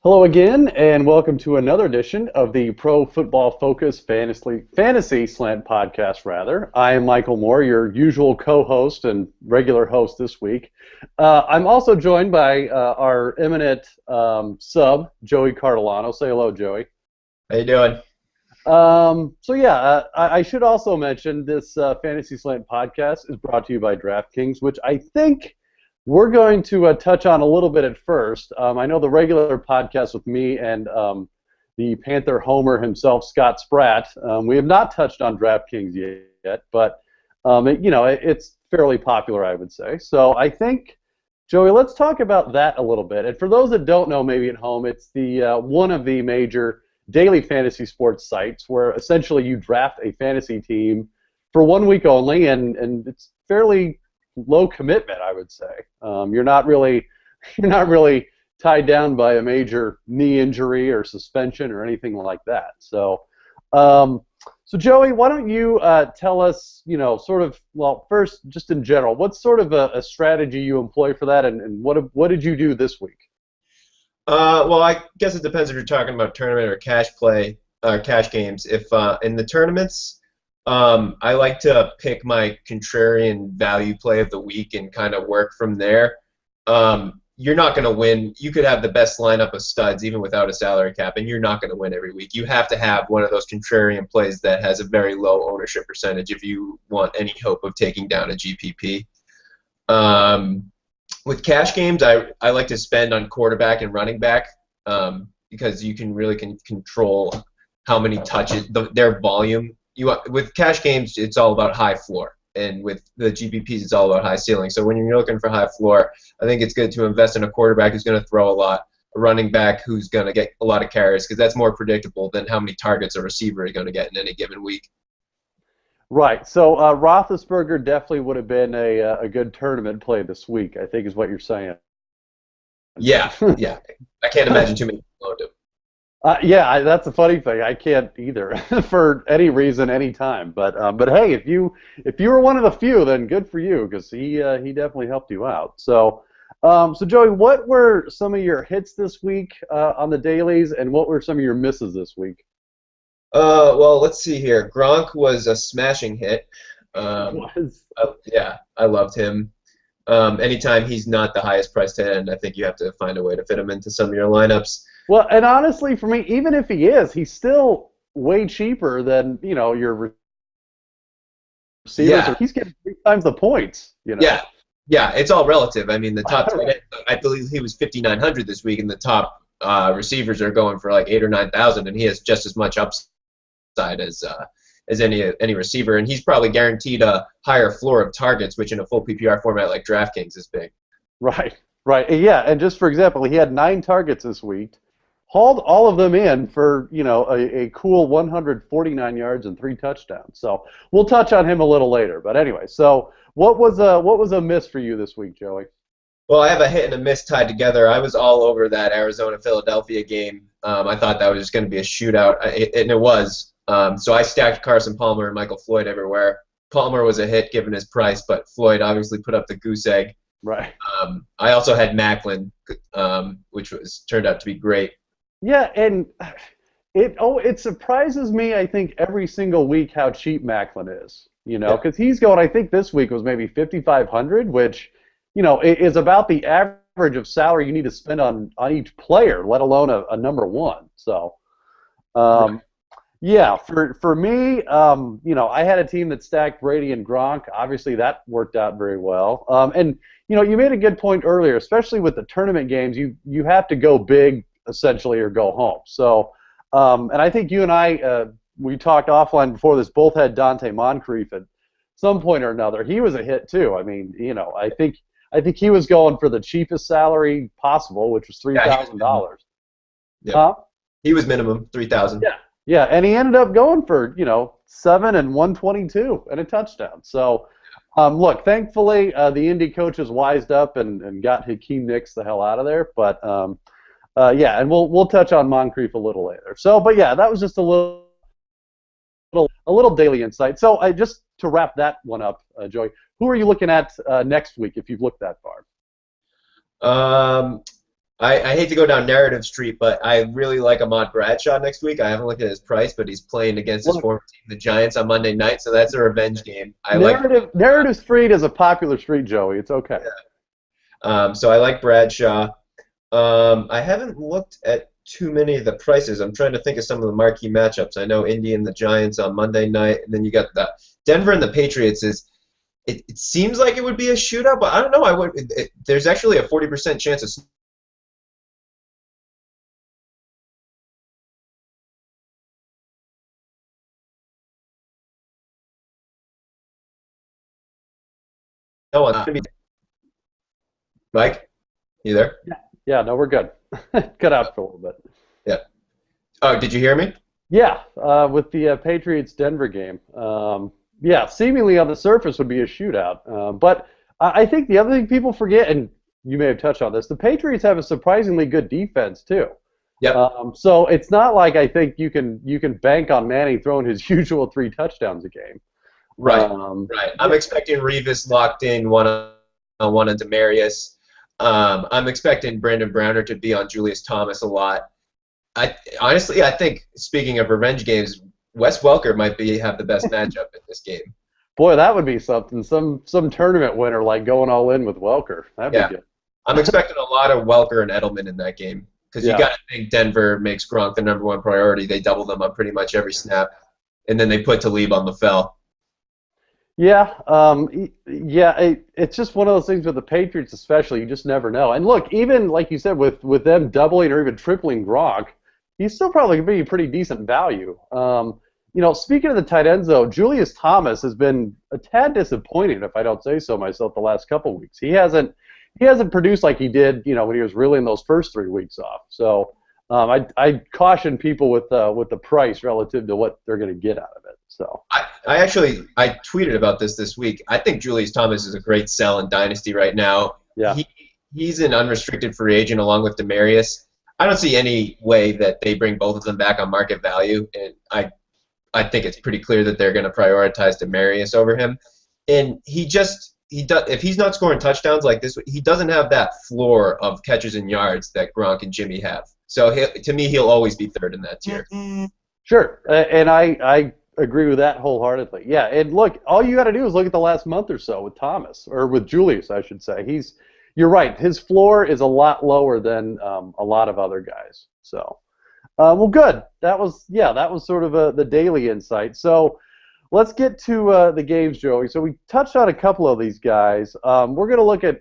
Hello again, and welcome to another edition of the Pro Football Focus Fantasy Slant podcast. I am Michael Moore, your usual co-host and regular host this week. I'm also joined by our eminent sub, Joey Cartolano. Say hello, Joey. How you doing? I should also mention this Fantasy Slant podcast is brought to you by DraftKings, which I think we're going to touch on a little bit at first. I know the regular podcast with me and the Panther homer himself, Scott Spratt, we have not touched on DraftKings yet, but it's fairly popular, I would say. So I think, Joey, let's talk about that a little bit. And for those that don't know, maybe at home, it's the one of the major daily fantasy sports sites where essentially you draft a fantasy team for 1 week only, and it's fairly low commitment, I would say. You're not really tied down by a major knee injury or suspension or anything like that. So, Joey, why don't you tell us, first, just in general, what's sort of a strategy you employ for that, and what did you do this week? Well, I guess it depends if you're talking about tournament or cash games. If in the tournaments, I like to pick my contrarian value play of the week and kind of work from there. You're not going to win. You could have the best lineup of studs even without a salary cap, and you're not going to win every week. You have to have one of those contrarian plays that has a very low ownership percentage if you want any hope of taking down a GPP. With cash games, I like to spend on quarterback and running back because you can really control how many touches, their volume. With cash games, it's all about high floor, and with the GPPs, it's all about high ceiling. So when you're looking for high floor, I think it's good to invest in a quarterback who's going to throw a lot, a running back who's going to get a lot of carries, because that's more predictable than how many targets a receiver is going to get in any given week. Right. So Roethlisberger definitely would have been a good tournament play this week, I think is what you're saying. Yeah, yeah. I can't imagine too many people owned him. That's a funny thing. I can't either for any reason, any time. But hey, if you were one of the few, then good for you, because he definitely helped you out. So Joey, what were some of your hits this week on the dailies, and what were some of your misses this week? Well, let's see here. Gronk was a smashing hit. Yeah, I loved him. Anytime he's not the highest priced end, I think you have to find a way to fit him into some of your lineups. Well, and honestly, for me, even if he is, he's still way cheaper than your receivers. Yeah. He's getting 3 times the points. Yeah, it's all relative. I mean, the top tight end, I believe he was 5,900 this week, and the top receivers are going for like 8,000 or 9,000, and he has just as much upside as any receiver, and he's probably guaranteed a higher floor of targets, which in a full PPR format like DraftKings is big. Right. Yeah, and just for example, he had 9 targets this week. Hauled all of them in for a cool 149 yards and 3 touchdowns. So we'll touch on him a little later. But anyway, so what was a miss for you this week, Joey? Well, I have a hit and a miss tied together. I was all over that Arizona-Philadelphia game. I thought that was just going to be a shootout, and it was. So I stacked Carson Palmer and Michael Floyd everywhere. Palmer was a hit given his price, but Floyd obviously put up the goose egg. Right. I also had Macklin, which turned out to be great. Yeah, and it surprises me, I think, every single week how cheap Macklin is. Because he's going, I think this week was maybe 5,500, which is about the average of salary you need to spend on each player, let alone a number one. So, yeah, for me, I had a team that stacked Brady and Gronk. Obviously, that worked out very well. And you made a good point earlier, especially with the tournament games. You have to go big, essentially, or go home. So, and I think you and I, we talked offline before this, both had Dante Moncrief at some point or another. He was a hit too. I mean, I think he was going for the cheapest salary possible, which was $3,000. Yeah, huh? He was minimum $3,000. Yeah, and he ended up going for 7 and 122 and a touchdown. So, look, thankfully the Indy coaches wised up and got Hakeem Nicks the hell out of there. But yeah, and we'll touch on Moncrief a little later. So, but yeah, that was just a little daily insight. So, just to wrap that one up, Joey, who are you looking at next week if you've looked that far? I hate to go down narrative street, but I really like Ahmad Bradshaw next week. I haven't looked at his price, but he's playing against his Look, former team, the Giants, on Monday night, so that's a revenge game. I like. narrative street is a popular street, Joey. It's okay. So I like Bradshaw. I haven't looked at too many of the prices. I'm trying to think of some of the marquee matchups. I know Indy and the Giants on Monday night, and then you got the Denver and the Patriots. It seems like it would be a shootout, but I don't know. There's actually a 40% chance of snow on. Mike, you there? Yeah, no, we're good. Cut out for a little bit. Yeah. Oh, did you hear me? Yeah, with the Patriots-Denver game. Yeah, seemingly on the surface would be a shootout. But I think the other thing people forget, and you may have touched on this, the Patriots have a surprisingly good defense too. Yep. So it's not like I think you can bank on Manning throwing his usual 3 touchdowns a game. Right. Right. I'm expecting Revis locked in one-on-one on Demarius. I'm expecting Brandon Browner to be on Julius Thomas a lot. Honestly, I think, speaking of revenge games, Wes Welker might have the best matchup in this game. Boy, that would be something. Some tournament winner like going all in with Welker. That'd be good. I'm expecting a lot of Welker and Edelman in that game because you got to think Denver makes Gronk the #1 priority. They double them on pretty much every snap, and then they put Talib on the fell. Yeah, it's just one of those things with the Patriots, especially. You just never know. And look, even like you said, with them doubling or even tripling Gronk, he's still probably going to be a pretty decent value. Speaking of the tight ends, though, Julius Thomas has been a tad disappointing, if I don't say so myself, the last couple of weeks. He hasn't produced like he did, when he was really in those first 3 weeks off. So I caution people with the price relative to what they're going to get out of it. So I tweeted about this week. I think Julius Thomas is a great sell in Dynasty right now. Yeah. He's an unrestricted free agent along with Demarius. I don't see any way that they bring both of them back on market value, and I think it's pretty clear that they're going to prioritize Demarius over him. And if he's not scoring touchdowns like this, he doesn't have that floor of catches and yards that Gronk and Jimmy have. So to me, he'll always be third in that tier. Sure, and I agree with that wholeheartedly. Yeah, and look, all you got to do is look at the last month or so with Thomas, or with Julius, I should say. You're right. His floor is a lot lower than a lot of other guys. So, well, good. That was sort of the daily insight. So, let's get to the games, Joey. So we touched on a couple of these guys. We're going to look at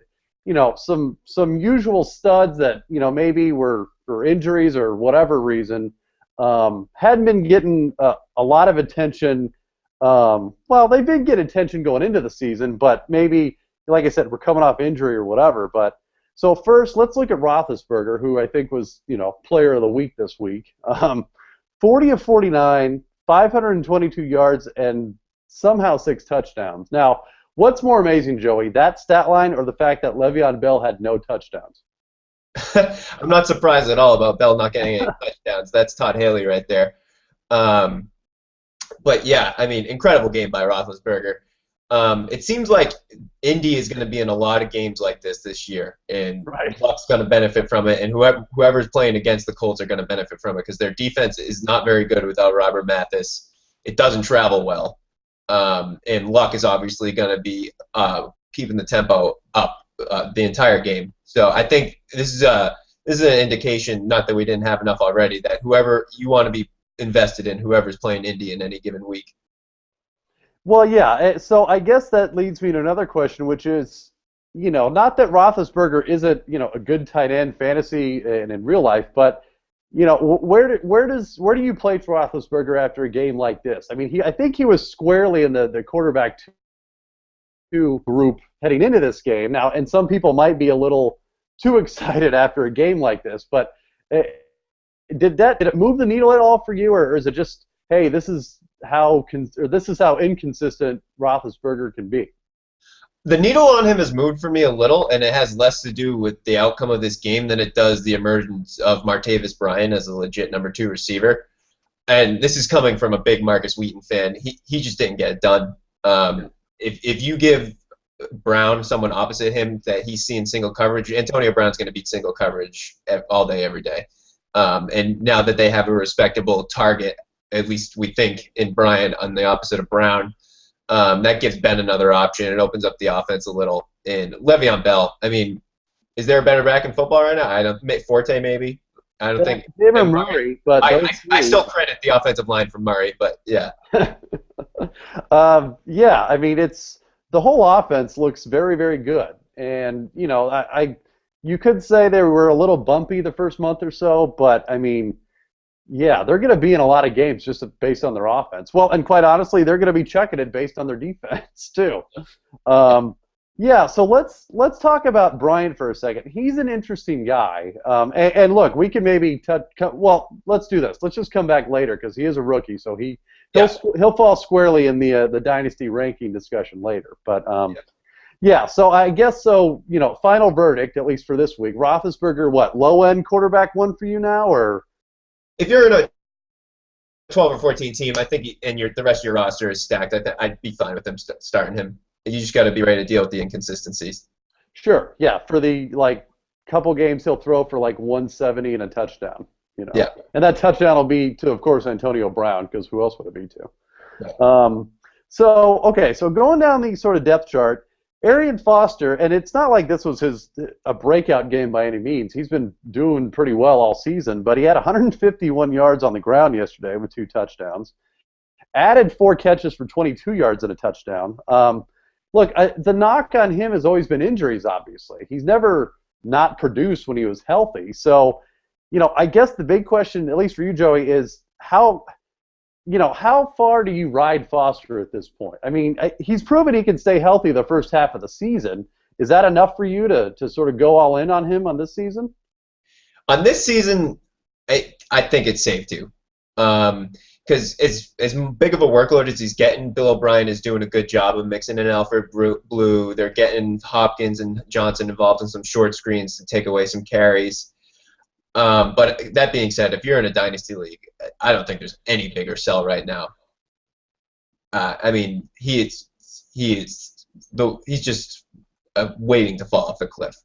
some usual studs that maybe were for injuries or whatever reason hadn't been getting a lot of attention. Well, they did get attention going into the season, but maybe, like I said, we're coming off injury or whatever. But so first, let's look at Roethlisberger, who I think was player of the week this week. 40 of 49, 522 yards, and somehow 6 touchdowns. Now, what's more amazing, Joey, that stat line or the fact that Le'Veon Bell had no touchdowns? I'm not surprised at all about Bell not getting any touchdowns. That's Todd Haley right there. But yeah, I mean, incredible game by Roethlisberger. It seems like Indy is going to be in a lot of games like this year, and Luck's going to benefit from it, and whoever's playing against the Colts are going to benefit from it because their defense is not very good without Robert Mathis. It doesn't travel well, and Luck is obviously going to be keeping the tempo up the entire game. So I think this is an indication, not that we didn't have enough already, that whoever you want to be invested in, whoever's playing Indy in any given week. Well, yeah. So I guess that leads me to another question, which is, not that Roethlisberger isn't, a good tight end fantasy and in real life, but where do you place Roethlisberger after a game like this? I mean, I think he was squarely in the quarterback 2 group heading into this game now, and some people might be a little too excited after a game like this, but did it move the needle at all for you, or is it just, hey, this is how inconsistent Roethlisberger can be? The needle on him has moved for me a little, and it has less to do with the outcome of this game than it does the emergence of Martavis Bryant as a legit #2 receiver. And this is coming from a big Marcus Wheaton fan. He just didn't get it done. If you give Brown, someone opposite him that he's seeing single coverage. Antonio Brown's going to beat single coverage all day, every day. And now that they have a respectable target, at least we think, in Bryant on the opposite of Brown, that gives Ben another option. It opens up the offense a little. And Le'Veon Bell, I mean, is there a better back in football right now? I don't. Forte maybe. I don't think. Him or Murray, but I still credit the offensive line for Murray, but yeah. Yeah, I mean, it's the whole offense looks very, very good, and you know, you could say they were a little bumpy the first month or so, but I mean, yeah, they're going to be in a lot of games just based on their offense. Well, and quite honestly, they're going to be checking it based on their defense too. Yeah, so let's talk about Bryant for a second. He's an interesting guy, and look, we can maybe well, let's do this. Let's just come back later because he is a rookie, so he'll fall squarely in the dynasty ranking discussion later. But yeah, so I guess so. You know, final verdict at least for this week. Roethlisberger, what, low end quarterback one for you now, or if you're in a 12 or 14 team, I think, and the rest of your roster is stacked, I'd be fine with them starting him. You just got to be ready to deal with the inconsistencies. Sure, yeah. For the couple games, he'll throw for 170 and a touchdown. You know, yeah. And that touchdown will be to, of course, Antonio Brown, because who else would it be to? Yeah. So going down the sort of depth chart, Arian Foster, and it's not like this was a breakout game by any means. He's been doing pretty well all season, but he had 151 yards on the ground yesterday with 2 touchdowns. Added 4 catches for 22 yards and a touchdown. Look, the knock on him has always been injuries, obviously. He's never not produced when he was healthy. So, you know, I guess the big question, at least for you, Joey, is how far do you ride Foster at this point? I mean, he's proven he can stay healthy the first half of the season. Is that enough for you to sort of go all in on him on this season? On this season, I think it's safe to. Because as big of a workload as he's getting, Bill O'Brien is doing a good job of mixing in Alfred Blue. They're getting Hopkins and Johnson involved in some short screens to take away some carries. But that being said, if you're in a dynasty league, I don't think there's any bigger sell right now. I mean, he's just waiting to fall off the cliff.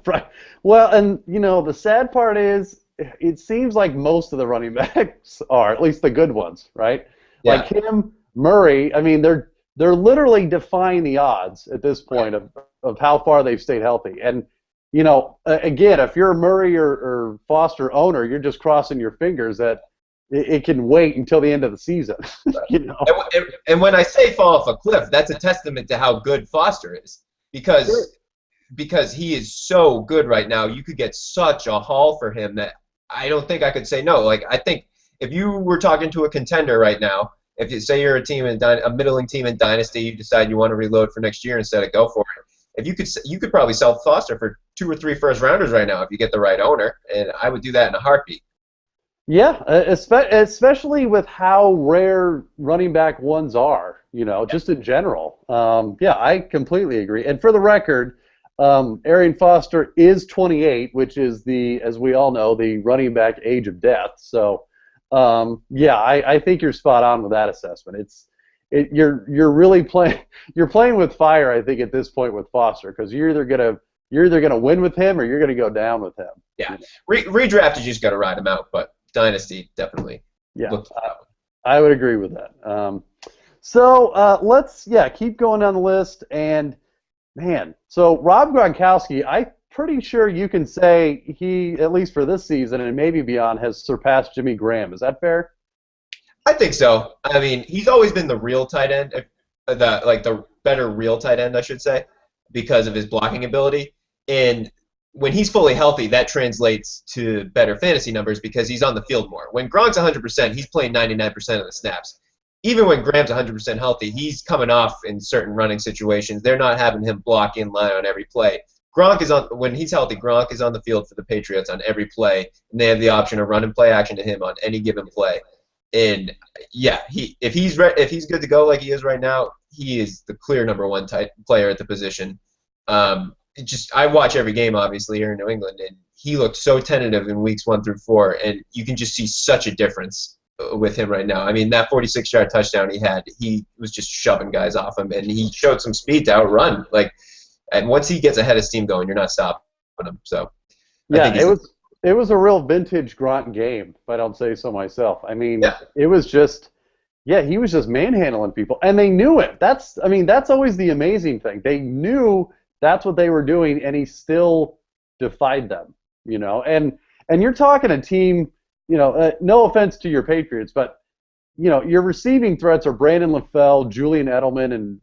Right. Well, and you know, the sad part is, it seems like most of the running backs are, at least the good ones, right? Yeah. Like him, Murray. I mean, they're literally defying the odds at this point of how far they've stayed healthy. And you know, again, if you're a Murray or Foster owner, you're just crossing your fingers that it can wait until the end of the season. You know? And when I say fall off a cliff, that's a testament to how good Foster is, because he is so good right now. You could get such a haul for him that I don't think I could say no. Like, I think if you were talking to a contender right now, if you say you're a middling team in Dynasty, you decide you want to reload for next year instead of go for it. If you could probably sell Foster for 2 or 3 first rounders right now if you get the right owner, and I would do that in a heartbeat. Yeah, especially with how rare running back ones are, you know, just in general. Yeah, I completely agree. And for the record, Arian Foster is 28, which is as we all know, the running back age of death. So, yeah, I think you're spot on with that assessment. You're really playing with fire, I think, at this point with Foster, because you're either gonna win with him or you're gonna go down with him. Yeah, redraft, you just got to ride him out, but Dynasty definitely. Yeah, I would agree with that. So let's keep going down the list. And man, so Rob Gronkowski, I'm pretty sure you can say he, at least for this season and maybe beyond, has surpassed Jimmy Graham. Is that fair? I think so. I mean, he's always been the real tight end, the better real tight end, I should say, because of his blocking ability. And when he's fully healthy, that translates to better fantasy numbers because he's on the field more. When Gronk's 100%, he's playing 99% of the snaps. Even when Graham's 100% healthy, he's coming off in certain running situations. They're not having him block in line on every play. When he's healthy, Gronk is on the field for the Patriots on every play, and they have the option of running play action to him on any given play. And yeah, if he's good to go like he is right now, he is the clear number 1 player at the position. I watch every game, obviously, here in New England, and he looked so tentative in weeks 1 through 4, and you can just see such a difference with him right now. I mean, that 46-yard touchdown he was just shoving guys off him, and he showed some speed to outrun. And once he gets ahead of steam going, you're not stopping him. So yeah, it was a real vintage Gronk game, if I don't say so myself. I mean, It was just. Yeah, he was just manhandling people, and they knew it. That's always the amazing thing. They knew that's what they were doing, and he still defied them. And you're talking a team. No offense to your Patriots, but your receiving threats are Brandon LaFell, Julian Edelman, and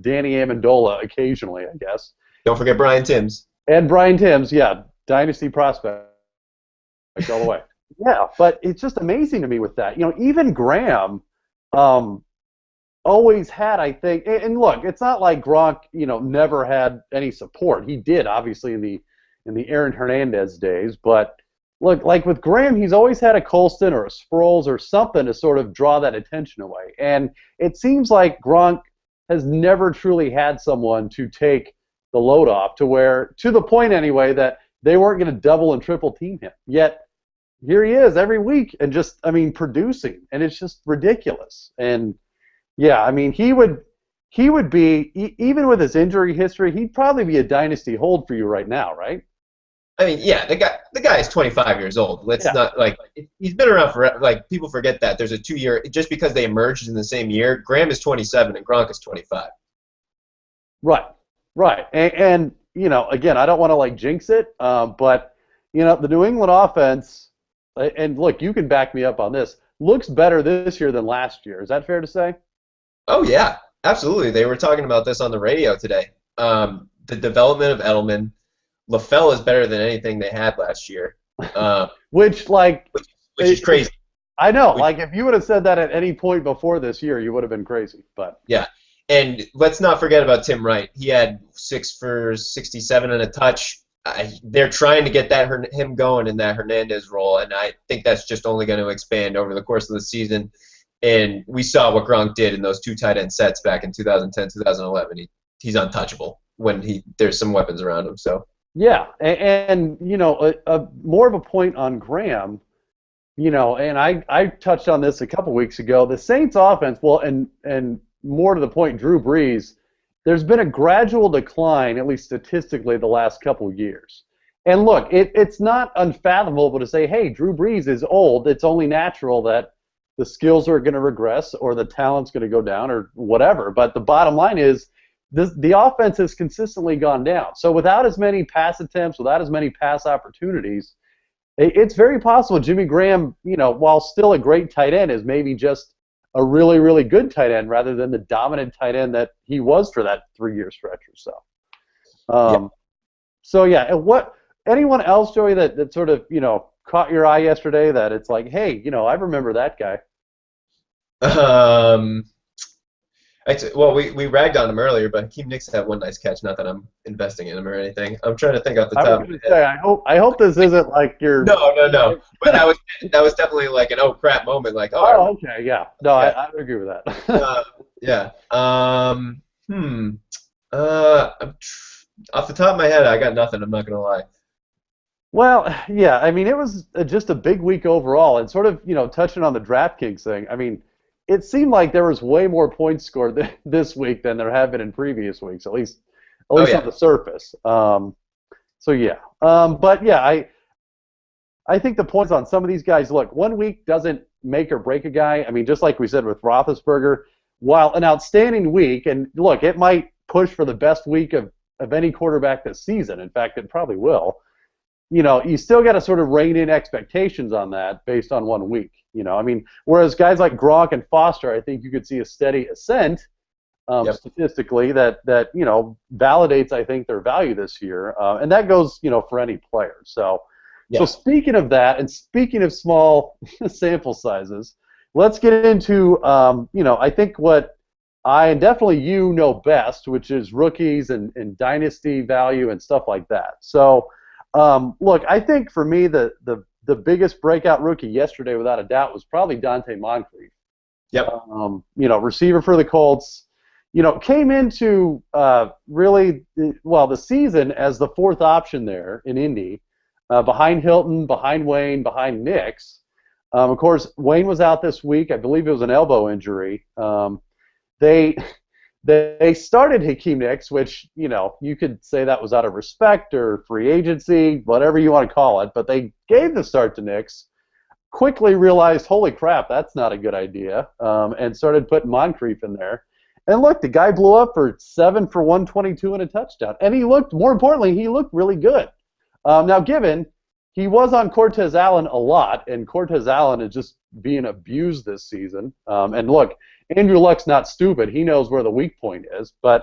Danny Amendola occasionally, I guess. Don't forget Brian Timms. And Brian Timms, yeah, dynasty prospect all the way. Yeah, but it's just amazing to me with that. Even Graham. Always had, I think, and look, it's not like Gronk, never had any support. He did, obviously, in the Aaron Hernandez days, but look, like with Graham, he's always had a Colston or a Sproles or something to sort of draw that attention away. And it seems like Gronk has never truly had someone to take the load off to the point anyway that they weren't going to double and triple team him. Yet here he is every week and just, producing, and it's just ridiculous. And yeah, he would be, even with his injury history, he'd probably be a dynasty hold for you right now, right? Yeah, the guy is 25 years old. Let's not he's been around for people forget that there's a 2-year just because they emerged in the same year. Graham is 27 and Gronk is 25. Right, and again, I don't want to jinx it, but the New England offense. And look, you can back me up on this. Looks better this year than last year. Is that fair to say? Oh yeah, absolutely. They were talking about this on the radio today. The development of Edelman, LaFell is better than anything they had last year. Which is crazy. I know. If you would have said that at any point before this year, you would have been crazy. But yeah, and let's not forget about Tim Wright. He had 6 for 67 and a touch. They're trying to get him going in that Hernandez role, and I think that's just only going to expand over the course of the season. And we saw what Gronk did in those 2 tight end sets back in 2010, 2011. He's untouchable when there's some weapons around him. So yeah, and more of a point on Graham, and I touched on this a couple weeks ago. The Saints offense, and more to the point, Drew Brees. There's been a gradual decline, at least statistically, the last couple of years. And look, it's not unfathomable to say, hey, Drew Brees is old. It's only natural that the skills are going to regress or the talent's going to go down or whatever. But the bottom line is the offense has consistently gone down. So without as many pass attempts, without as many pass opportunities, it's very possible Jimmy Graham, while still a great tight end, is maybe just a really, really good tight end rather than the dominant tight end that he was for that 3-year stretch or so. So yeah, and anyone else, Joey, that sort of caught your eye yesterday that it's like, hey, I remember that guy? Well, we ragged on him earlier, but Hakeem Nicks had one nice catch. Not that I'm investing in him or anything. I'm trying to think off the top of my head. I hope this isn't like your. No. But that was definitely like an oh crap moment. Like okay, yeah. No, yeah. I would agree with that. Yeah. Off the top of my head, I got nothing. I'm not gonna lie. Well, yeah. It was just a big week overall, and sort of touching on the DraftKings thing. It seemed like there was way more points scored this week than there have been in previous weeks, at least on the surface. So yeah, but yeah, I think the points on some of these guys. Look, 1 week doesn't make or break a guy. Just like we said with Roethlisberger, while an outstanding week, and look, it might push for the best week of any quarterback this season. In fact, it probably will. You still got to sort of rein in expectations on that based on 1 week. Whereas guys like Gronk and Foster, I think you could see a steady ascent statistically that validates, I think, their value this year, and that goes for any player. So speaking of that, and speaking of small sample sizes, let's get into I think what I and definitely you know best, which is rookies and dynasty value and stuff like that. So look, I think for me the biggest breakout rookie yesterday, without a doubt, was probably Dante Moncrief. Yep. Receiver for the Colts. Came into the season as the 4th option there in Indy, behind Hilton, behind Wayne, behind Nix. Of course, Wayne was out this week. I believe it was an elbow injury. They they started Hakeem Nicks, which, you could say that was out of respect or free agency, whatever you want to call it, but they gave the start to Nicks, quickly realized, holy crap, that's not a good idea, and started putting Moncrief in there. And look, the guy blew up for 7 for 122 and a touchdown. And more importantly, he looked really good. Now, given he was on Cortez Allen a lot, and Cortez Allen is just being abused this season. And look, Andrew Luck's not stupid. He knows where the weak point is. But,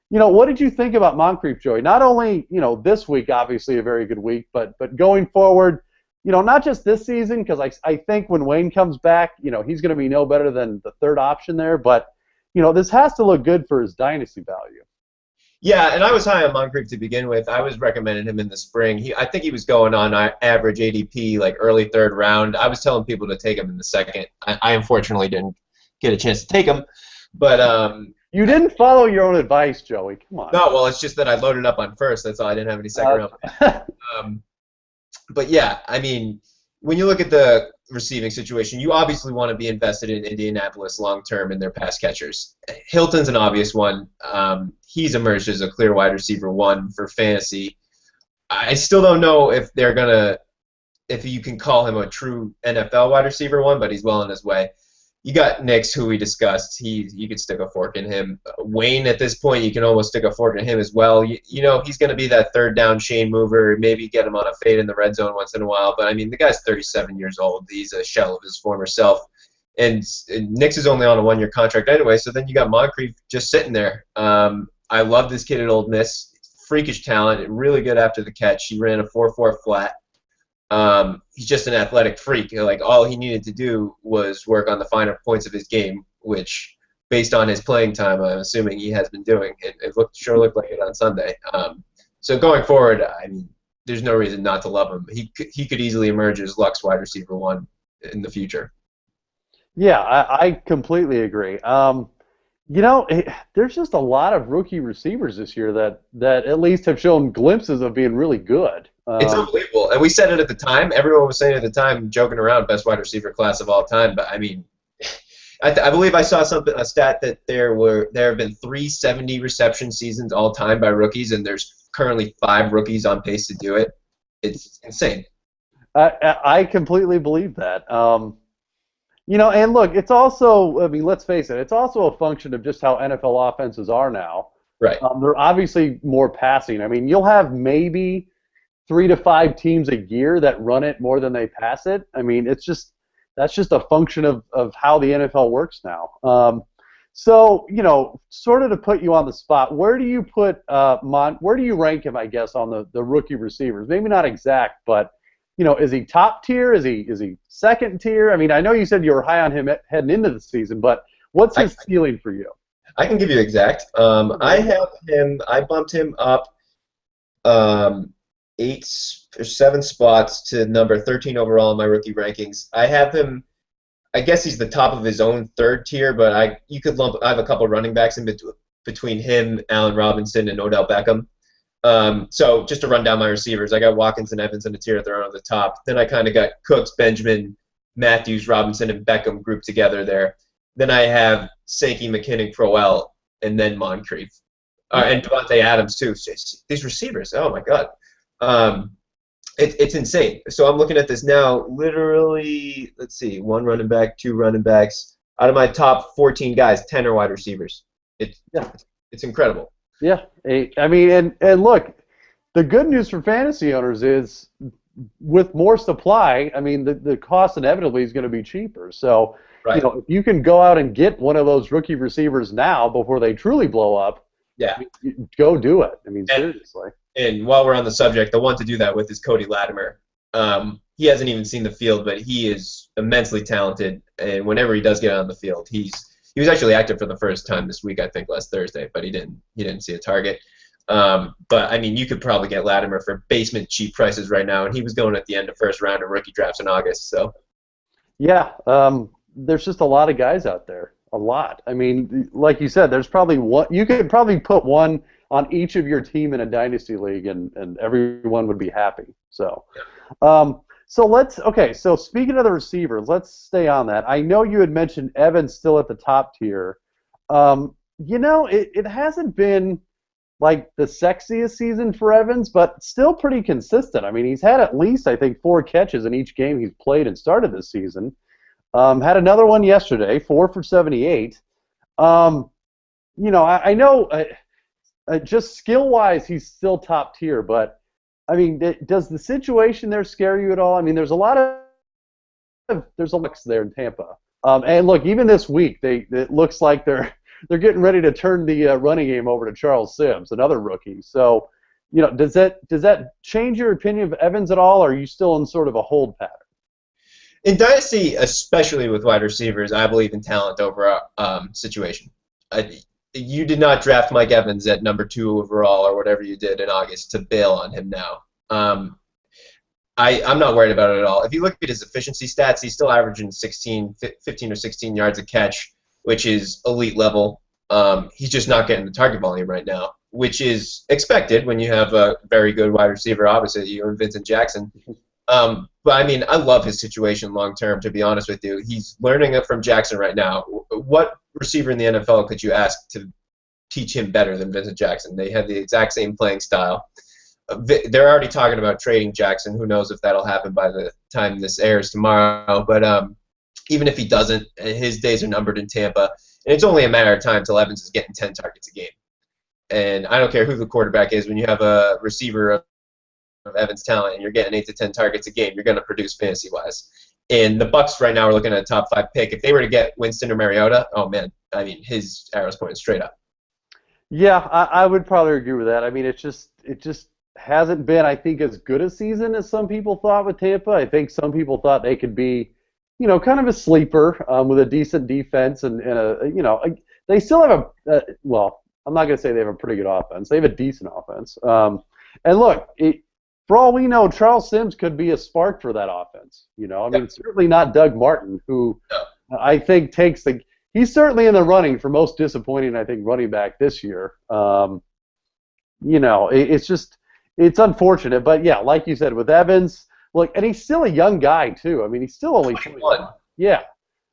what did you think about Moncrief, Joey? Not only, this week, obviously a very good week, but going forward, not just this season, because I think when Wayne comes back, he's going to be no better than the third option there. But, this has to look good for his dynasty value. Yeah, and I was high on Moncrief to begin with. I was recommending him in the spring. I think he was going on average ADP, like early third round. I was telling people to take him in the second. I unfortunately didn't get a chance to take him. But you didn't follow your own advice, Joey. Come on. No, well, it's just that I loaded up on first. That's all. I didn't have any second round. But yeah, I mean, when you look at the receiving situation, you obviously want to be invested in Indianapolis long term in their pass catchers. Hilton's an obvious one. He's emerged as a clear wide receiver 1 for fantasy. I still don't know if you can call him a true NFL wide receiver 1, but he's well on his way. You got Nicks, who we discussed. You could stick a fork in him. Wayne, at this point, you can almost stick a fork in him as well. He's going to be that third down chain mover, maybe get him on a fade in the red zone once in a while. But, I mean, the guy's 37 years old. He's a shell of his former self. And Nicks is only on a 1-year contract anyway, so then you got Moncrief just sitting there. I love this kid at Ole Miss. Freakish talent, really good after the catch. He ran a 4.4 flat. He's just an athletic freak. Like, all he needed to do was work on the finer points of his game, which, based on his playing time, I'm assuming he has been doing. It sure looked like it on Sunday. So going forward, I mean, there's no reason not to love him. He could easily emerge as Luck's wide receiver 1 in the future. Yeah, I completely agree. There's just a lot of rookie receivers this year that at least have shown glimpses of being really good. It's unbelievable. And we said it at the time. Everyone was saying at the time, joking around, best wide receiver class of all time. But, I mean, I believe I saw a stat that there have been 370 reception seasons all time by rookies, and there's currently 5 rookies on pace to do it. It's insane. I completely believe that. And look, it's also, I mean, let's face it, it's also a function of just how NFL offenses are now. Right. They're obviously more passing. I mean, you'll have maybe 3 to 5 teams a year that run it more than they pass it. I mean, that's just a function of how the NFL works now. So, sort of to put you on the spot, where do you put where do you rank him, I guess, on the rookie receivers? Maybe not exact, but is he top tier? Is he second tier? I mean, I know you said you were high on him heading into the season, but what's his ceiling for you? I can give you exact. I bumped him up 8 or 7 spots to number 13 overall in my rookie rankings. I have him, I guess he's the top of his own third tier, but I have a couple running backs in between him, Allen Robinson, and Odell Beckham. So just to run down my receivers, I got Watkins and Evans in a tier. They're on the top. Then I kind of got Cooks, Benjamin, Matthews, Robinson, and Beckham grouped together there. Then I have Sankey, McKinnon, Crowell, and then Moncrief. And Devontae Adams, too. These receivers, oh, my God. It's insane. So I'm looking at this now, literally, let's see, 1 running back, 2 running backs. Out of my top 14 guys, 10 are wide receivers. It's incredible. Yeah, I mean, and look, the good news for fantasy owners is with more supply, I mean, the cost inevitably is going to be cheaper. So, right. If you can go out and get one of those rookie receivers now before they truly blow up, yeah, go do it. I mean, seriously. And while we're on the subject, the one to do that with is Cody Latimer. He hasn't even seen the field, but he is immensely talented. And whenever he does get on the field, he was actually active for the first time this week, I think, last Thursday, but he didn't see a target. But I mean, you could probably get Latimer for basement cheap prices right now, and he was going at the end of first round of rookie drafts in August. So, yeah, there's just a lot of guys out there, a lot. I mean, like you said, there's probably one. You could probably put one on each of your team in a dynasty league, and everyone would be happy. So, So speaking of the receivers, let's stay on that. I know you had mentioned Evans still at the top tier. It hasn't been like the sexiest season for Evans, but still pretty consistent. I mean, he's had at least, I think, 4 catches in each game he's played and started this season. Had another one yesterday, 4 for 78. I know just skill-wise he's still top tier, but I mean, does the situation there scare you at all? I mean, there's a lot of looks there in Tampa, and look, even this week, it looks like they're getting ready to turn the running game over to Charles Sims, another rookie. So, does that change your opinion of Evans at all, or are you still in sort of a hold pattern? In Dynasty, especially with wide receivers, I believe in talent over situation. You did not draft Mike Evans at number 2 overall or whatever you did in August to bail on him now. I'm not worried about it at all. If you look at his efficiency stats, he's still averaging 15 or 16 yards a catch, which is elite level. He's just not getting the target volume right now, which is expected when you have a very good wide receiver, obviously, you and Vincent Jackson. But, I mean, I love his situation long term, to be honest with you. He's learning it from Jackson right now. What receiver in the NFL could you ask to teach him better than Vincent Jackson? They have the exact same playing style. They're already talking about trading Jackson. Who knows if that'll happen by the time this airs tomorrow. But even if he doesn't, his days are numbered in Tampa. And it's only a matter of time till Evans is getting 10 targets a game. And I don't care who the quarterback is. When you have a receiver of Evans' talent and you're getting 8 to 10 targets a game, you're going to produce fantasy-wise. And the Bucs right now are looking at a top 5 pick. If they were to get Winston or Mariota, oh man, I mean, his arrow's pointing straight up. Yeah, I would probably agree with that. I mean, it just hasn't been, I think, as good a season as some people thought with Tampa. I think some people thought they could be, kind of a sleeper with a decent defense and they still have well, I'm not going to say they have a pretty good offense. They have a decent offense. And look, for all we know, Charles Sims could be a spark for that offense. I mean, certainly not Doug Martin, who I think he's certainly in the running for most disappointing, I think, running back this year. It's unfortunate, but yeah, like you said, with Evans, look, and he's still a young guy too. I mean, he's still only 21. Yeah.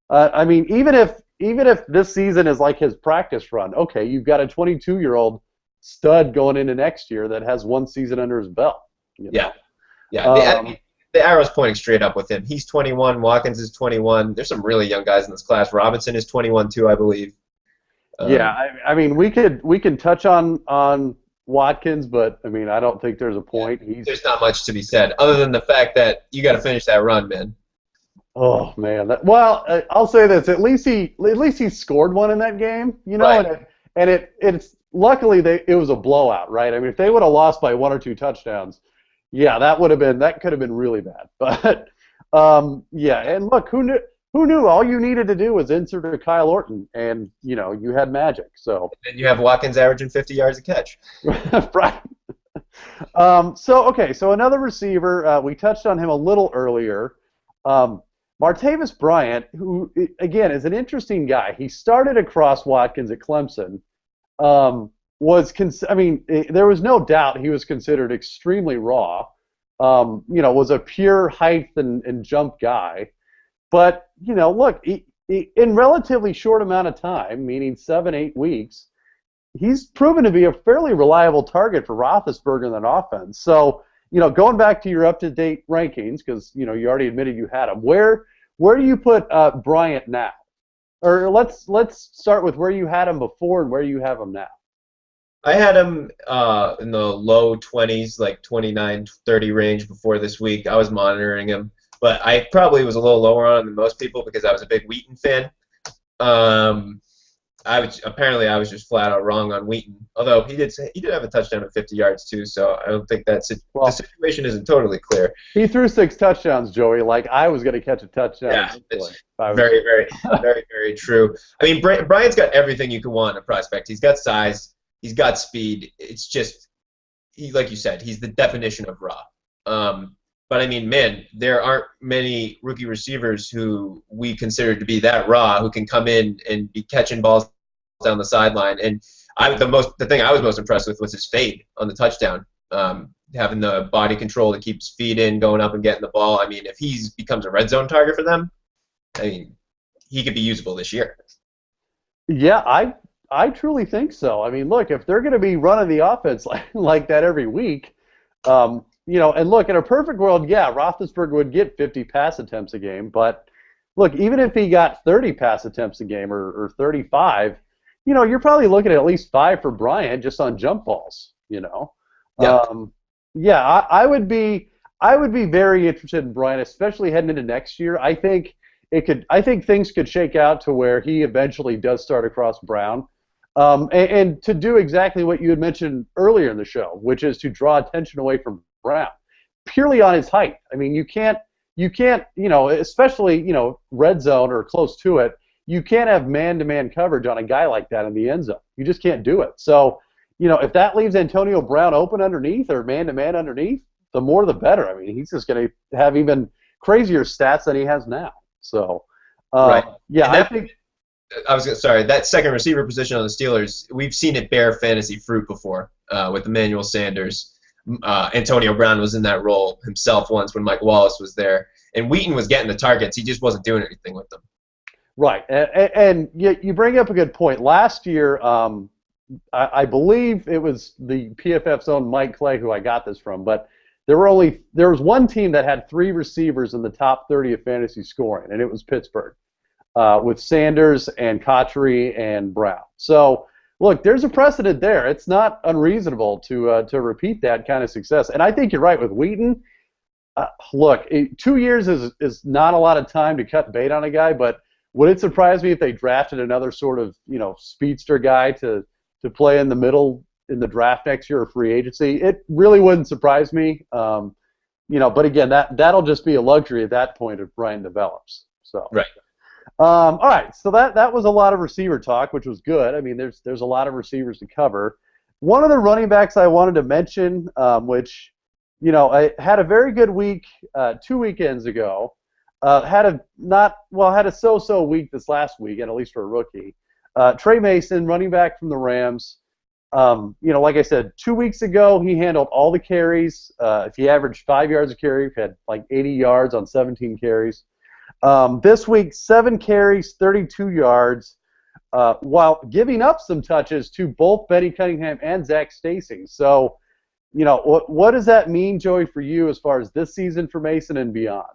I mean, even if this season is like his practice run, okay, you've got a 22-year-old stud going into next year that has 1 season under his belt. Yeah. The arrow's pointing straight up with him. He's 21. Watkins is 21. There's some really young guys in this class. Robinson is 21 too, I believe. I mean, we can touch on Watkins, but I mean, I don't think there's a point. There's not much to be said other than the fact that you got to finish that run, man. Oh man. I'll say this: at least he scored one in that game, Right. and it's luckily it was a blowout, right? I mean, if they would have lost by 1 or 2 touchdowns, yeah, that could have been really bad. But and look, who knew? All you needed to do was insert a Kyle Orton, and you had magic. So and you have Watkins averaging 50 yards a catch. Right. So another receiver, we touched on him a little earlier. Martavis Bryant, who again is an interesting guy. He started across Watkins at Clemson. There was no doubt he was considered extremely raw. Was a pure height and jump guy. But, look, in relatively short amount of time, meaning 7-8 weeks, he's proven to be a fairly reliable target for Roethlisberger in that offense. So, going back to your up-to-date rankings, because, you already admitted you had him, where do you put Bryant now? Or let's start with where you had him before and where you have him now. I had him in the low 20s, like 29, 30 range before this week. I was monitoring him, but I probably was a little lower on him than most people because I was a big Wheaton fan. I was just flat out wrong on Wheaton. Although he did have a touchdown at 50 yards too, so I don't think the situation isn't totally clear. He threw 6 touchdowns, Joey. Like I was going to catch a touchdown. Yeah, it's very, very, very, very true. I mean, Bryant's got everything you could want in a prospect. He's got size. He's got speed. It's just, like you said, he's the definition of raw. But I mean, man, there aren't many rookie receivers who we consider to be that raw, who can come in and be catching balls down the sideline. And the thing I was most impressed with was his fade on the touchdown. having the body control to keep his feet in, going up and getting the ball. I mean, if he becomes a red zone target for them, I mean, he could be usable this year. Yeah, I truly think so. I mean, look, if they're going to be running the offense like that every week, and look, in a perfect world, yeah, Roethlisberger would get 50 pass attempts a game, but look, even if he got 30 pass attempts a game or 35, you're probably looking at least 5 for Bryant just on jump balls. Yeah. Yeah, I would be very interested in Bryant, especially heading into next year. I think things could shake out to where he eventually does start across Brown. And to do exactly what you had mentioned earlier in the show, which is to draw attention away from Brown, purely on his height. I mean, you can't, especially, red zone or close to it, you can't have man-to-man coverage on a guy like that in the end zone. You just can't do it. So, if that leaves Antonio Brown open underneath or man-to-man underneath, the more the better. I mean, he's just going to have even crazier stats than he has now. So, Right. yeah, I think. sorry, that second receiver position on the Steelers, we've seen it bear fantasy fruit before with Emmanuel Sanders. Antonio Brown was in that role himself once when Mike Wallace was there. And Wheaton was getting the targets. He just wasn't doing anything with them. Right. And you bring up a good point. Last year, I believe it was the PFF's own Mike Clay who I got this from, but there was one team that had 3 receivers in the top 30 of fantasy scoring, and it was Pittsburgh, with Sanders and Cotchery and Brown. So, look, there's a precedent there. It's not unreasonable to repeat that kind of success. And I think you're right with Wheaton. Look, 2 years is not a lot of time to cut bait on a guy, but would it surprise me if they drafted another sort of speedster guy to play in the middle in the draft next year or free agency? It really wouldn't surprise me. But again, that'll just be a luxury at that point if Brian develops. So right. All right, so that was a lot of receiver talk, which was good. I mean, there's a lot of receivers to cover. One of the running backs I wanted to mention, which I had a very good week 2 weekends ago. Had a so-so week this last week, and at least for a rookie. Trey Mason, running back from the Rams. Like I said, 2 weeks ago, he handled all the carries. If he averaged 5 yards a carry, he had like 80 yards on 17 carries. This week, 7 carries, 32 yards, while giving up some touches to both Benny Cunningham and Zach Stacy. So, what does that mean, Joey, for you as far as this season for Mason and beyond?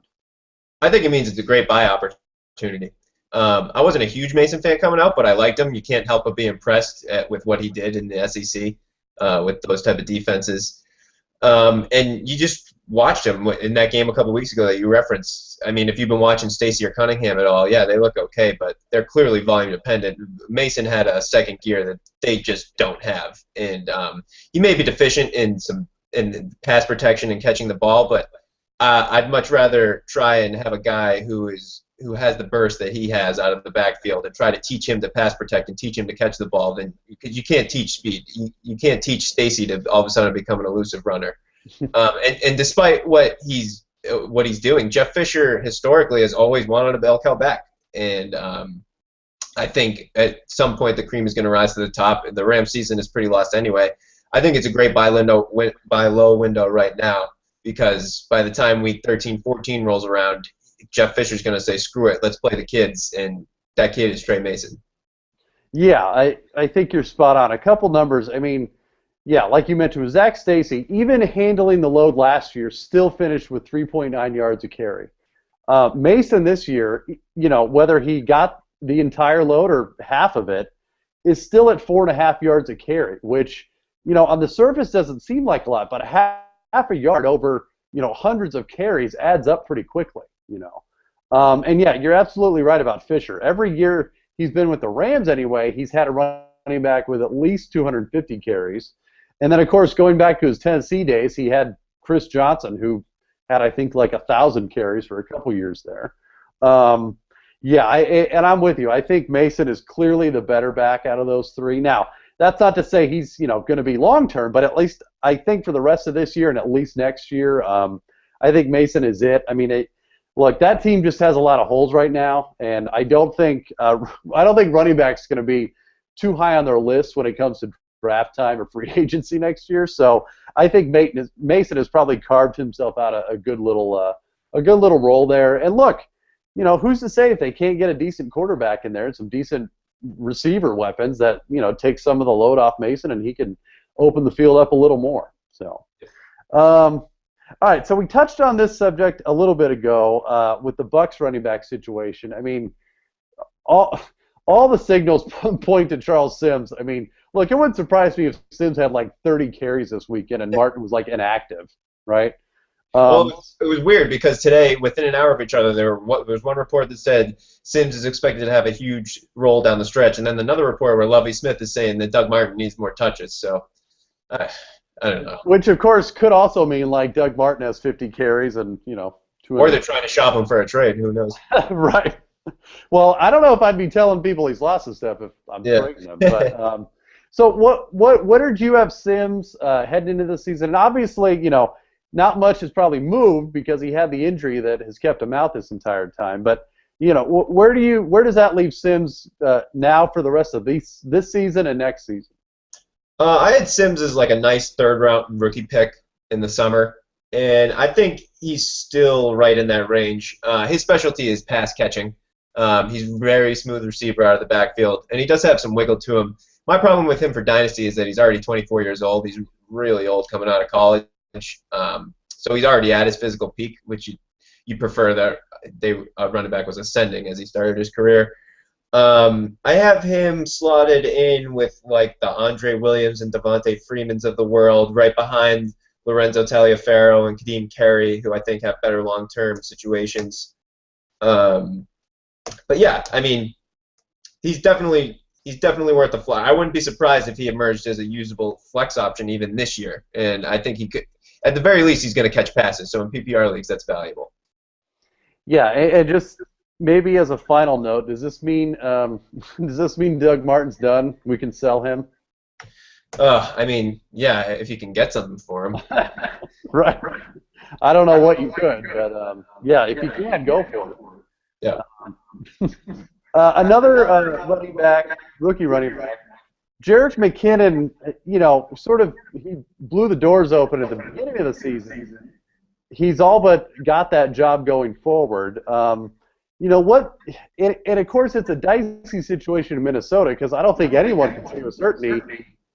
I think it means it's a great buy opportunity. I wasn't a huge Mason fan coming out, but I liked him. You can't help but be impressed with what he did in the SEC with those type of defenses. And you just watched him in that game a couple weeks ago that you referenced. I mean, if you've been watching Stacy or Cunningham at all, yeah, they look okay, but they're clearly volume dependent. Mason had a second gear that they just don't have, and he may be deficient in pass protection and catching the ball, but I'd much rather try and have a guy who has the burst that he has out of the backfield and try to teach him to pass protect and teach him to catch the ball. Then because you can't teach speed, you can't teach Stacy to all of a sudden become an elusive runner. And despite what he's doing, Jeff Fisher historically has always wanted a bell cow back, and I think at some point the cream is going to rise to the top. The Rams season is pretty lost anyway. I think it's a great buy low window right now, because by the time week 13, 14 rolls around, Jeff Fisher's going to say, screw it, let's play the kids, and that kid is Trey Mason. Yeah, I think you're spot on. A couple numbers. I mean, yeah, like you mentioned with Zach Stacy, even handling the load last year, still finished with 3.9 yards a carry. Mason this year, whether he got the entire load or half of it, is still at 4.5 yards a carry, which, on the surface doesn't seem like a lot, but half a yard over, hundreds of carries adds up pretty quickly, And yeah, you're absolutely right about Fisher. Every year he's been with the Rams anyway, he's had a running back with at least 250 carries. And then, of course, going back to his Tennessee days, he had Chris Johnson, who had, I think, like 1,000 carries for a couple years there. And I'm with you. I think Mason is clearly the better back out of those three. Now, that's not to say he's, going to be long-term, but at least I think for the rest of this year and at least next year, I think Mason is it. I mean, look, that team just has a lot of holes right now, and I don't think running back's going to be too high on their list when it comes to draft time or free agency next year. So I think Mason has probably carved himself out a good little role there. And look, who's to say if they can't get a decent quarterback in there and some decent receiver weapons that take some of the load off Mason and he can open the field up a little more. So, all right. So we touched on this subject a little bit ago with the Bucs running back situation. I mean, all the signals point to Charles Sims. I mean, look, it wouldn't surprise me if Sims had like 30 carries this weekend and Martin was like inactive, right? Well, it was weird because today, within an hour of each other, there was one report that said Sims is expected to have a huge role down the stretch, and then another report where Lovie Smith is saying that Doug Martin needs more touches. So, I don't know. Which, of course, could also mean like Doug Martin has 50 carries and, Or they're trying to shop him for a trade. Who knows? Right. Well, I don't know if I'd be telling people he's lost his step if I'm trading them. But so what did you have Sims heading into the season? And obviously, not much has probably moved because he had the injury that has kept him out this entire time. But where does that leave Sims now for the rest of this season and next season? I had Sims as like a nice third-round rookie pick in the summer, and I think he's still right in that range. His specialty is pass catching. He's a very smooth receiver out of the backfield, and he does have some wiggle to him. My problem with him for Dynasty is that he's already 24 years old. He's really old coming out of college. So he's already at his physical peak, which you prefer that running back was ascending as he started his career. I have him slotted in with like the Andre Williams and Devontae Freemans of the world, right behind Lorenzo Taliaferro and Kadeem Carey, who I think have better long-term situations. But yeah, I mean, he's definitely worth the fly. I wouldn't be surprised if he emerged as a usable flex option even this year, and I think he could. At the very least, he's going to catch passes. So in PPR leagues, that's valuable. Yeah, and just maybe as a final note, does this mean Doug Martin's done? We can sell him. I mean, yeah, if you can get something for him. Right. I don't know what you could, but yeah, if you can, go for it. Yeah. Another rookie running back, Jerick McKinnon, he blew the doors open at the beginning of the season. He's all but got that job going forward. And of course it's a dicey situation in Minnesota because I don't think anyone can say with certainty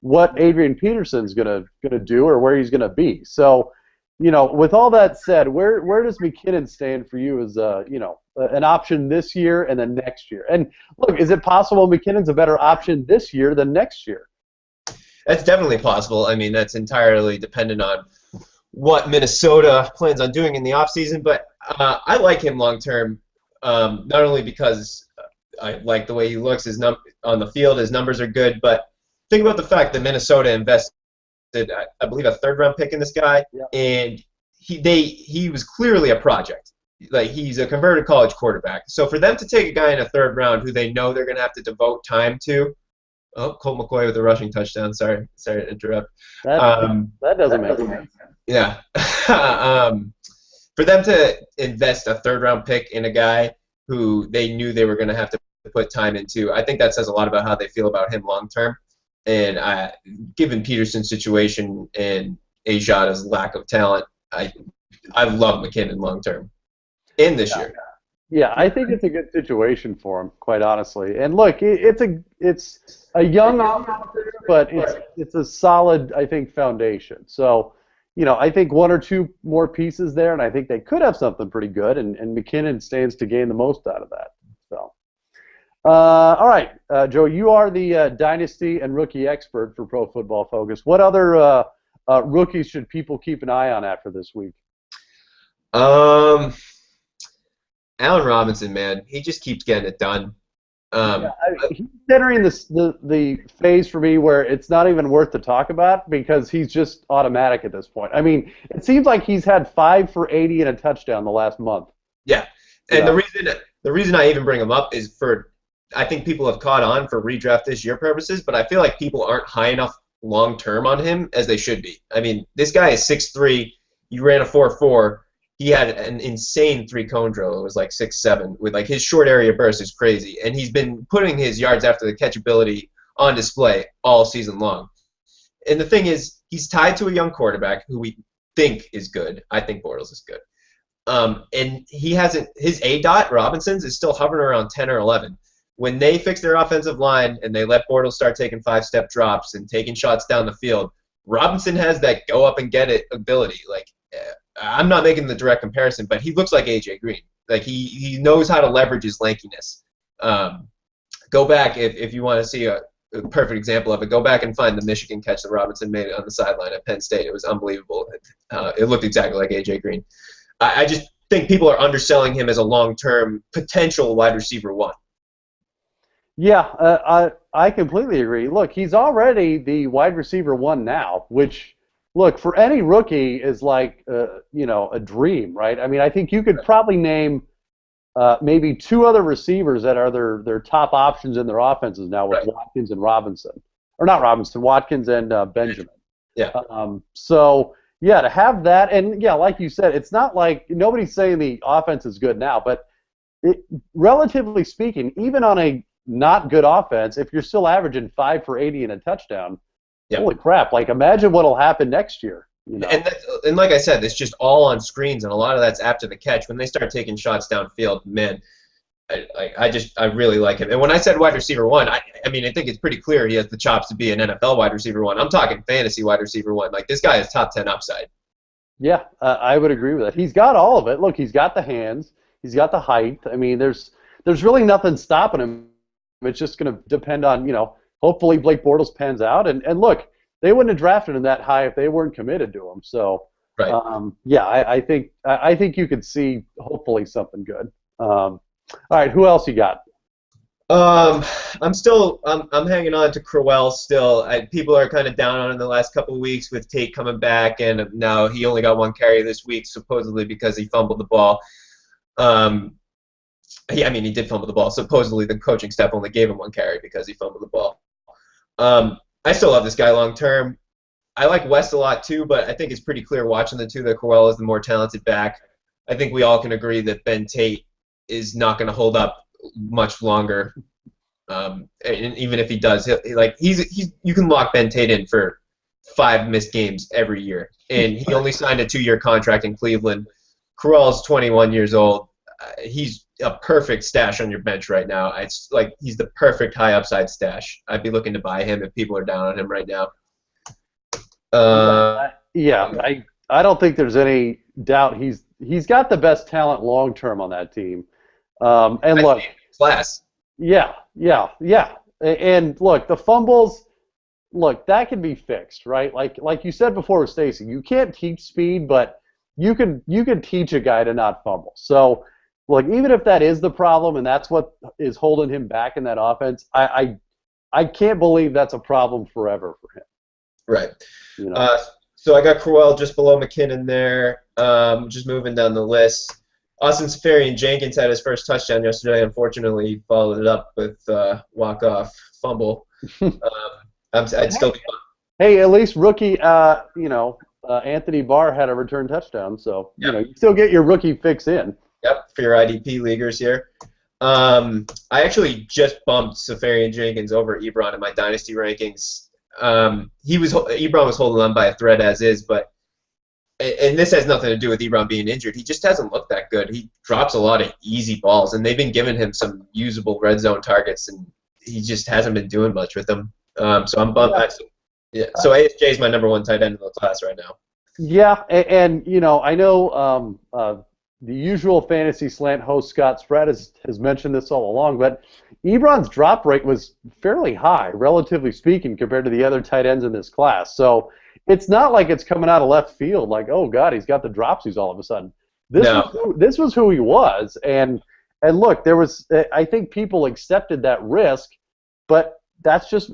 what Adrian Peterson's gonna do or where he's gonna be. So, with all that said, where does McKinnon stand for you as an option this year and then next year? And look, is it possible McKinnon's a better option this year than next year? That's definitely possible. I mean, that's entirely dependent on what Minnesota plans on doing in the offseason. But I like him long term, not only because I like the way he looks on the field, his numbers are good, but think about the fact that Minnesota invested, I believe, a third-round pick in this guy, yeah. And he was clearly a project. Like, he's a converted college quarterback. So for them to take a guy in a third round who they know they're going to have to devote time to, Colt McCoy with a rushing touchdown. Sorry to interrupt. That doesn't make sense. Yeah. For them to invest a third-round pick in a guy who they knew they were going to have to put time into, I think that says a lot about how they feel about him long term. And given Peterson's situation and Ajada's lack of talent, I love McKinnon long term. In this year. Yeah, I think it's a good situation for him, quite honestly. And look, it's a young offense, but it's a solid, I think, foundation. So, I think one or two more pieces there, and I think they could have something pretty good, and McKinnon stands to gain the most out of that. So, all right, Joe, you are the dynasty and rookie expert for Pro Football Focus. What other rookies should people keep an eye on after this week? Allen Robinson, man, he just keeps getting it done. He's entering the phase for me where it's not even worth to talk about because he's just automatic at this point. I mean, it seems like he's had 5 for 80 and a touchdown the last month. Yeah, and the reason I even bring him up is I think people have caught on for redraft this year purposes, but I feel like people aren't high enough long term on him as they should be. I mean, this guy is 6'3". He ran a 4.4. He had an insane 3-cone drill. It was like 6'7", with like his short area burst is crazy, and he's been putting his yards after the catch ability on display all season long. And the thing is, he's tied to a young quarterback who we think is good. I think Bortles is good. And he hasn't, his A-dot, Robinson's, is still hovering around 10 or 11. When they fix their offensive line and they let Bortles start taking 5-step drops and taking shots down the field, Robinson has that go up and get it ability. Like, I'm not making the direct comparison, but he looks like A.J. Green. Like, he knows how to leverage his lankiness. Go back, if you want to see a perfect example of it, go back and find the Michigan catch that Robinson made on the sideline at Penn State. It was unbelievable. It looked exactly like A.J. Green. I just think people are underselling him as a long-term potential wide receiver one. Yeah, I completely agree. Look, he's already the wide receiver one now, which, look, for any rookie is like, a dream, right? I mean, I think you could probably name maybe 2 other receivers that are their top options in their offenses now with Watkins and Robinson. Or not Robinson, Watkins and Benjamin. Yeah. So, yeah, to have that, and, yeah, like you said, it's not like nobody's saying the offense is good now, but relatively speaking, even on a not good offense, if you're still averaging 5 for 80 and a touchdown, holy crap! Like, imagine what'll happen next year. You know? And like I said, it's just all on screens, and a lot of that's after the catch. When they start taking shots downfield, man, I really like him. And when I said wide receiver one, I mean, I think it's pretty clear he has the chops to be an NFL wide receiver one. I'm talking fantasy wide receiver one. Like, this guy is top 10 upside. Yeah, I would agree with that. He's got all of it. Look, he's got the hands, he's got the height. I mean, there's really nothing stopping him. It's just going to depend on, hopefully Blake Bortles pans out. And look, they wouldn't have drafted him that high if they weren't committed to him. So, yeah, I think you could see hopefully something good. All right, who else you got? I'm hanging on to Crowell still. People are kind of down on him the last couple of weeks with Tate coming back, and now he only got 1 carry this week, supposedly because he fumbled the ball. He did fumble the ball. Supposedly, the coaching staff only gave him 1 carry because he fumbled the ball. I still love this guy long term. I like West a lot too, but I think it's pretty clear watching the two that Crowell is the more talented back. I think we all can agree that Ben Tate is not going to hold up much longer. And even if he does, you can lock Ben Tate in for 5 missed games every year, and he only signed a 2-year contract in Cleveland. Crowell's 21 years old. He's a perfect stash on your bench right now. It's like he's the perfect high upside stash. I'd be looking to buy him if people are down on him right now. I don't think there's any doubt he's got the best talent long term on that team. And look, class. Yeah. And look, the fumbles, that can be fixed, right? Like you said before with Stacy, you can't teach speed, but you can teach a guy to not fumble. So, look, even if that is the problem and that's what is holding him back in that offense, I can't believe that's a problem forever for him. Right. So I got Crowell just below McKinnon there. Just moving down the list. Austin Seferian-Jenkins had his first touchdown yesterday. Unfortunately, he followed it up with walk-off fumble. I'd still be fine. Hey, at least rookie, Anthony Barr had a return touchdown, so you still get your rookie fix in. Yep, for your IDP leaguers here. I actually just bumped Seferian-Jenkins over Ebron in my dynasty rankings. Ebron was holding on by a thread as is, and this has nothing to do with Ebron being injured. He just hasn't looked that good. He drops a lot of easy balls, and they've been giving him some usable red zone targets, and he just hasn't been doing much with them. So I'm bummed. So ASJ is my number 1 tight end in the class right now. Yeah, and I know the usual fantasy slant host Scott Spratt has mentioned this all along, but Ebron's drop rate was fairly high, relatively speaking, compared to the other tight ends in this class. So it's not like it's coming out of left field, like, oh God, he's got the dropsies all of a sudden. This was who he was, and look, I think people accepted that risk, but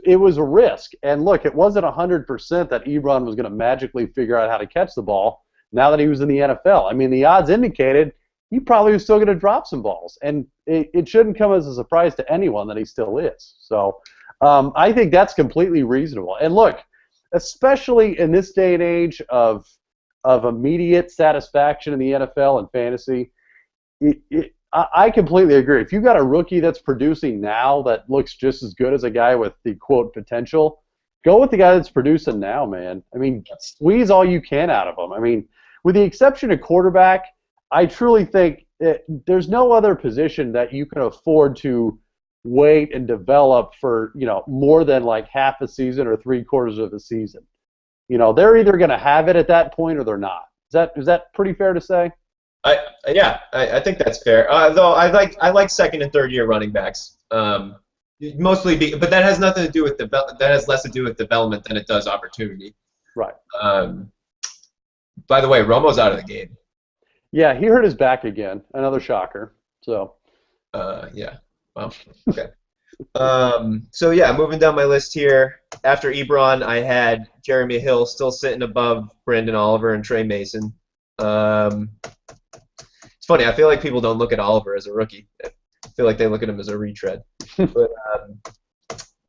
it was a risk. And look, it wasn't 100% that Ebron was going to magically figure out how to catch the ball now that he was in the NFL. I mean, the odds indicated he probably was still going to drop some balls, and it shouldn't come as a surprise to anyone that he still is. So I think that's completely reasonable. And look, especially in this day and age of immediate satisfaction in the NFL and fantasy, I completely agree. If you got a rookie that's producing now that looks just as good as a guy with the quote potential, Go with the guy that's producing now, man. I mean, squeeze all you can out of him. I mean, with the exception of quarterback, I truly think there's no other position that you can afford to wait and develop for, more than like half a season or three-quarters of a season. They're either going to have it at that point or they're not. Is that pretty fair to say? I think that's fair. Though I like second and third year running backs. But that has nothing to do with that has less to do with development than it does opportunity. Right. By the way, Romo's out of the game. Yeah, he hurt his back again. Another shocker. So. Yeah. Well, okay. So yeah, moving down my list here. After Ebron, I had Jeremy Hill still sitting above Brandon Oliver and Trey Mason. It's funny. I feel like people don't look at Oliver as a rookie. I feel like they look at him as a retread. But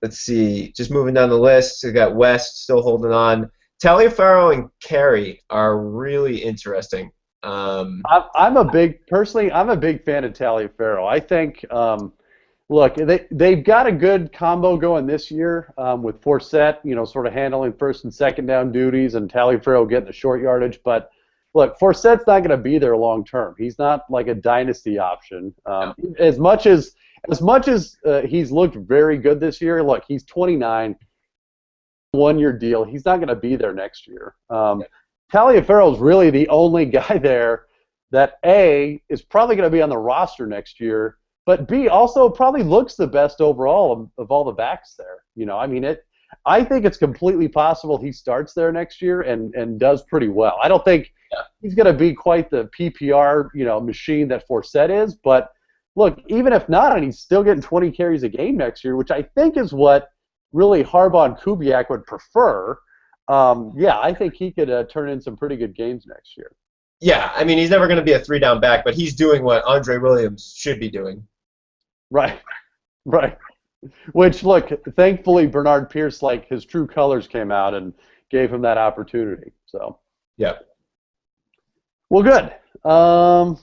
let's see. Just moving down the list, we got West still holding on. Taliaferro and Carey are really interesting. I'm a big fan of Taliaferro. I think, look, they've got a good combo going this year with Forsett, sort of handling first and second down duties, and Taliaferro getting the short yardage. But look, Forsett's not going to be there long term. He's not like a dynasty option. No. As much as he's looked very good this year, look, he's 29, one-year deal. He's not going to be there next year. Taliaferro is really the only guy there that A, is probably going to be on the roster next year, but B, also probably looks the best overall of all the backs there. I think it's completely possible he starts there next year and does pretty well. I don't think he's going to be quite the PPR machine that Forsett is, but look, even if not, and he's still getting 20 carries a game next year, which I think is what really Harbaugh and Kubiak would prefer. I think he could turn in some pretty good games next year. Yeah, I mean, he's never going to be a three-down back, but he's doing what Andre Williams should be doing. Right. Which, look, thankfully Bernard Pierce, his true colors came out and gave him that opportunity. So. Yeah. Well, good. All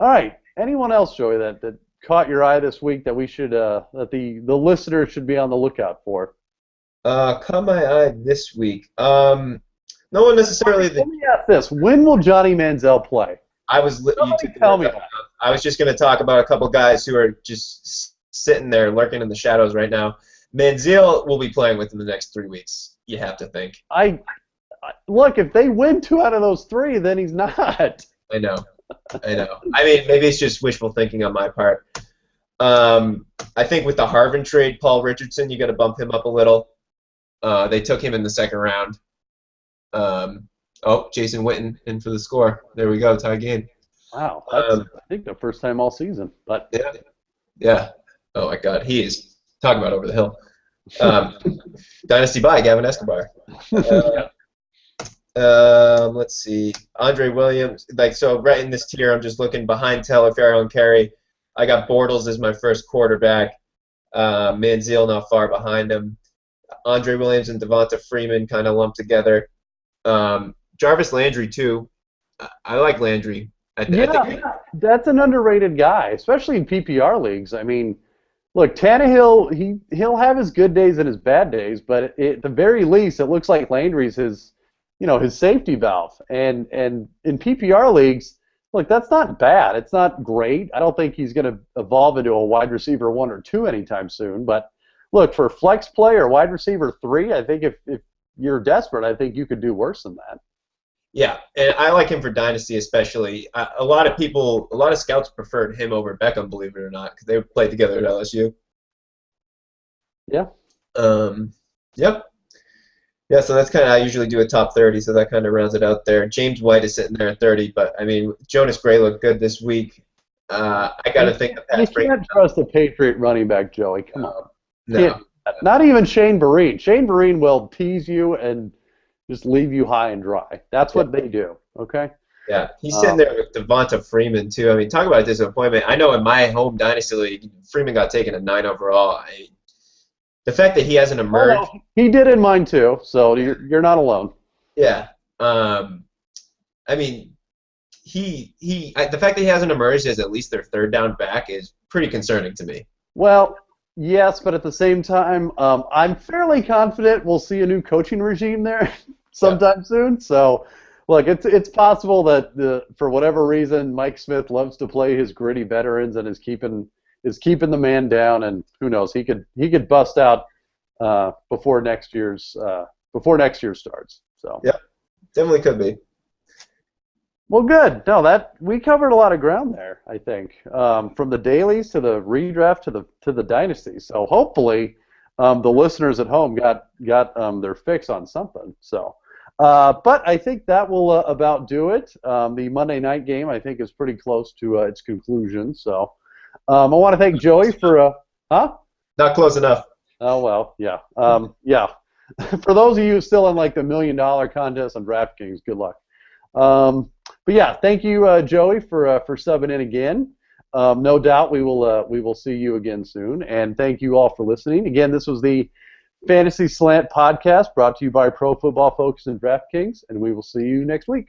right. Anyone else, Joey, that caught your eye this week that we should that the listener should be on the lookout for? Caught my eye this week. No one necessarily. Let me ask this: when will Johnny Manziel play? Tell me. I was just going to talk about a couple guys who are just sitting there lurking in the shadows right now. Manziel will be playing within the next 3 weeks. You have to think. Look, if they win 2 out of those 3, then he's not. I know. I mean, maybe it's just wishful thinking on my part. I think with the Harvin trade, Paul Richardson, you got to bump him up a little. They took him in the second round. Jason Witten in for the score. There we go, tie game. Wow, that's I think the first time all season. But yeah. Oh my God, he is talking about over the hill. Dynasty by Gavin Escobar. Let's see, Andre Williams. So right in this tier, I'm just looking behind Taliaferro and Carey. I got Bortles as my first quarterback. Manziel not far behind him. Andre Williams and Devonta Freeman kind of lumped together. Jarvis Landry too. I like Landry. I think that's an underrated guy, especially in PPR leagues. I mean, look, Tannehill, he'll have his good days and his bad days, but at the very least, it looks like Landry's his safety valve. And in PPR leagues, look, that's not bad. It's not great. I don't think he's going to evolve into a wide receiver 1 or 2 anytime soon. But look, for flex play or wide receiver 3, I think if you're desperate, I think you could do worse than that. Yeah, and I like him for Dynasty especially. A lot of scouts preferred him over Beckham, believe it or not, because they played together at LSU. Yeah. Yep. Yeah, so that's kind of, I usually do a top 30, so that kind of rounds it out there. James White is sitting there at 30, but, I mean, Jonas Gray looked good this week. I got to think you can't trust a Patriot running back, Joey. Come on. No. Not even Shane Vereen. Shane Vereen will tease you and just leave you high and dry. That's what they do, okay? Yeah, he's sitting there with Devonta Freeman, too. I mean, talk about a disappointment. I know in my home Dynasty League, Freeman got taken at 9 overall. The fact that he hasn't emerged. Oh, he did in mine, too, so you're not alone. Yeah. I mean, the fact that he hasn't emerged as at least their third down back is pretty concerning to me. Well, Yes, but at the same time, I'm fairly confident we'll see a new coaching regime there Yeah. sometime soon. So, look, it's possible that for whatever reason, Mike Smith loves to play his gritty veterans and is keeping the man down, and who knows, he could bust out before next year starts. So. Yeah, definitely could be. Well, good. No, that we covered a lot of ground there. I think from the dailies to the redraft to the dynasty. So hopefully, the listeners at home got their fix on something. So, but I think that will about do it. The Monday night game I think is pretty close to its conclusion. So, I want to thank Joey for huh? Not close enough. Oh well, yeah, yeah. For those of you still in like the $1 million contest on DraftKings, good luck. But yeah, thank you, Joey, for subbing in again. No doubt we will see you again soon. And thank you all for listening. Again, this was the Fantasy Slant podcast brought to you by Pro Football Focus and DraftKings, and we will see you next week.